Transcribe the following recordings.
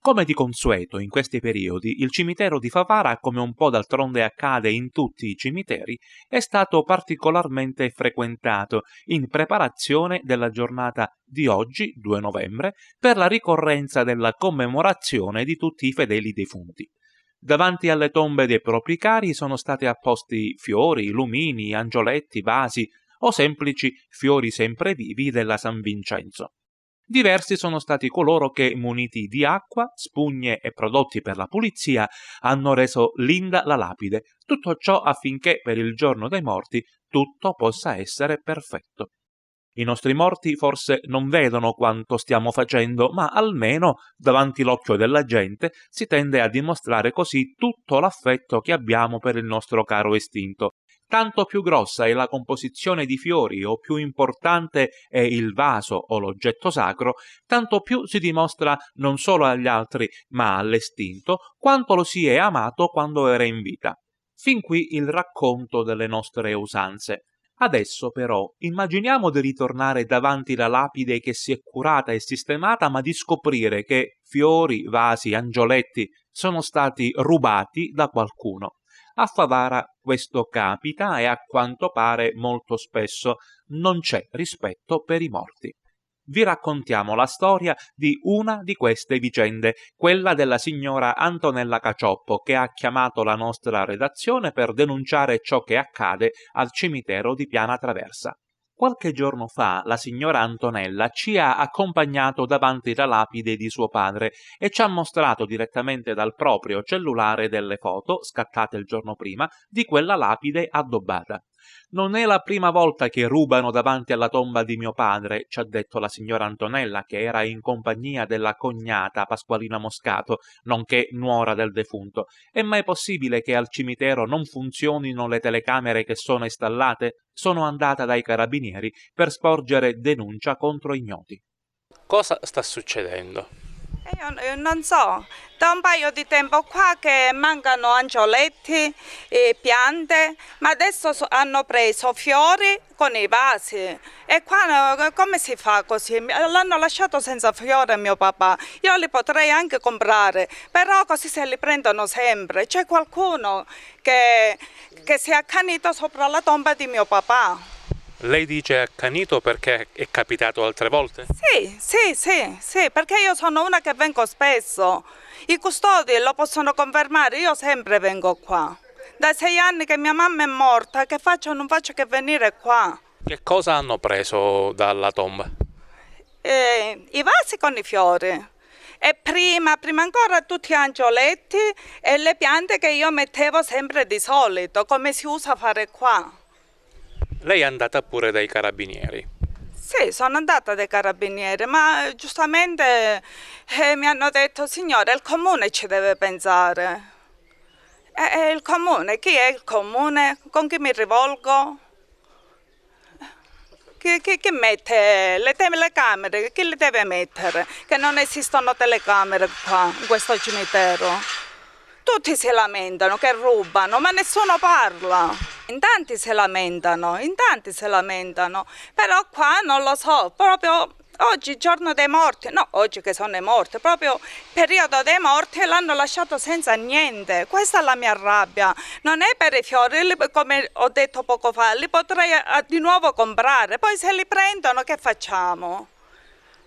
Come di consueto in questi periodi, il cimitero di Favara, come un po' d'altronde accade in tutti i cimiteri, è stato particolarmente frequentato in preparazione della giornata di oggi, 2 novembre, per la ricorrenza della commemorazione di tutti i fedeli defunti. Davanti alle tombe dei propri cari sono stati apposti fiori, lumini, angioletti, vasi o semplici fiori semprevivi della San Vincenzo. Diversi sono stati coloro che, muniti di acqua, spugne e prodotti per la pulizia, hanno reso linda la lapide, tutto ciò affinché per il giorno dei morti tutto possa essere perfetto. I nostri morti forse non vedono quanto stiamo facendo, ma almeno davanti l'occhio della gente si tende a dimostrare così tutto l'affetto che abbiamo per il nostro caro estinto. Tanto più grossa è la composizione di fiori o più importante è il vaso o l'oggetto sacro, tanto più si dimostra non solo agli altri ma all'estinto quanto lo si è amato quando era in vita. Fin qui il racconto delle nostre usanze. Adesso però immaginiamo di ritornare davanti la lapide che si è curata e sistemata, ma di scoprire che fiori, vasi, angioletti sono stati rubati da qualcuno. A Favara questo capita e a quanto pare molto spesso non c'è rispetto per i morti. Vi raccontiamo la storia di una di queste vicende, quella della signora Antonella Cacioppo, che ha chiamato la nostra redazione per denunciare ciò che accade al cimitero di Piana Traversa. Qualche giorno fa la signora Antonella ci ha accompagnato davanti la lapide di suo padre e ci ha mostrato direttamente dal proprio cellulare delle foto, scattate il giorno prima, di quella lapide addobbata. Non è la prima volta che rubano davanti alla tomba di mio padre, ci ha detto la signora Antonella, che era in compagnia della cognata Pasqualina Moscato, nonché nuora del defunto. È mai possibile che al cimitero non funzionino le telecamere che sono installate? Sono andata dai carabinieri per sporgere denuncia contro ignoti. Cosa sta succedendo? Io non so, da un paio di tempo qua che mancano angioletti e piante, ma adesso hanno preso fiori con i vasi e qua come si fa così? L'hanno lasciato senza fiori mio papà, io li potrei anche comprare, però così se li prendono sempre. C'è qualcuno che si è accanito sopra la tomba di mio papà. Lei dice accanito perché è capitato altre volte? Sì, perché io sono una che vengo spesso. I custodi lo possono confermare, io sempre vengo qua. Da 6 anni che mia mamma è morta, che faccio? Non faccio che venire qua. Che cosa hanno preso dalla tomba? I vasi con i fiori. E prima ancora tutti gli angioletti e le piante che io mettevo sempre di solito, come si usa fare qua. Lei è andata pure dai carabinieri? Sì, sono andata dai carabinieri, ma giustamente mi hanno detto, signore, il comune ci deve pensare. Il comune? Chi è il comune? Con chi mi rivolgo? Chi mette le telecamere? Chi le deve mettere? Che non esistono telecamere qua, in questo cimitero. Tutti si lamentano che rubano, ma nessuno parla. In tanti si lamentano, però qua non lo so, proprio oggi giorno dei morti, no, oggi che sono i morti, proprio periodo dei morti l'hanno lasciato senza niente. Questa è la mia rabbia, non è per i fiori, come ho detto poco fa, li potrei di nuovo comprare, poi se li prendono che facciamo?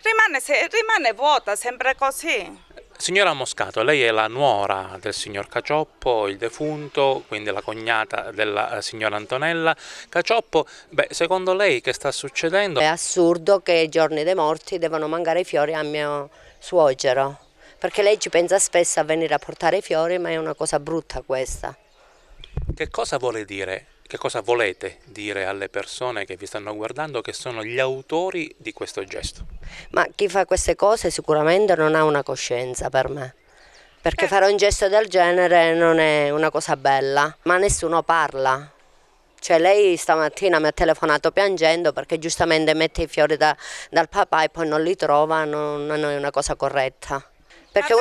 Rimane vuota, sempre così. Signora Moscato, lei è la nuora del signor Cacioppo, il defunto, quindi la cognata della signora Antonella Cacioppo. Secondo lei che sta succedendo? È assurdo che i giorni dei morti devono mancare i fiori a mio suocero, perché lei ci pensa spesso a venire a portare i fiori, ma è una cosa brutta questa. Che cosa vuole dire? Che cosa volete dire alle persone che vi stanno guardando che sono gli autori di questo gesto? Ma chi fa queste cose sicuramente non ha una coscienza per me, perché fare un gesto del genere non è una cosa bella, ma nessuno parla. Cioè lei stamattina mi ha telefonato piangendo perché giustamente mette i fiori dal papà e poi non li trova, non è una cosa corretta. Perché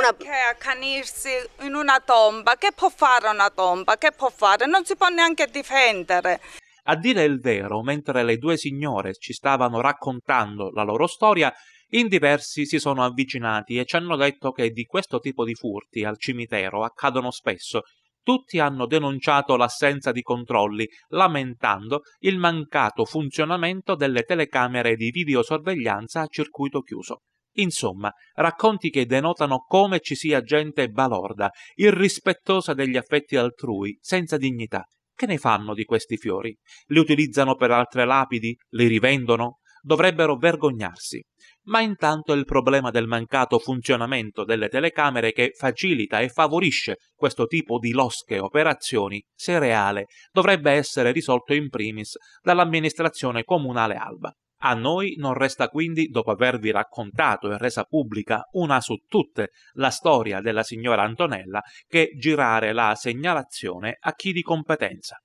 accanirsi in una tomba? Che può fare una tomba? Che può fare? Non si può neanche difendere. A dire il vero, mentre le due signore ci stavano raccontando la loro storia, In diversi si sono avvicinati e ci hanno detto che di questo tipo di furti al cimitero accadono spesso. Tutti hanno denunciato l'assenza di controlli, lamentando il mancato funzionamento delle telecamere di videosorveglianza a circuito chiuso. Insomma, racconti che denotano come ci sia gente balorda, irrispettosa degli affetti altrui, senza dignità. Che ne fanno di questi fiori? Li utilizzano per altre lapidi? Li rivendono? Dovrebbero vergognarsi. Ma intanto il problema del mancato funzionamento delle telecamere che facilita e favorisce questo tipo di losche operazioni, se reale, dovrebbe essere risolto in primis dall'amministrazione comunale Alba. A noi non resta quindi, dopo avervi raccontato e resa pubblica una su tutte la storia della signora Antonella, che girare la segnalazione a chi di competenza.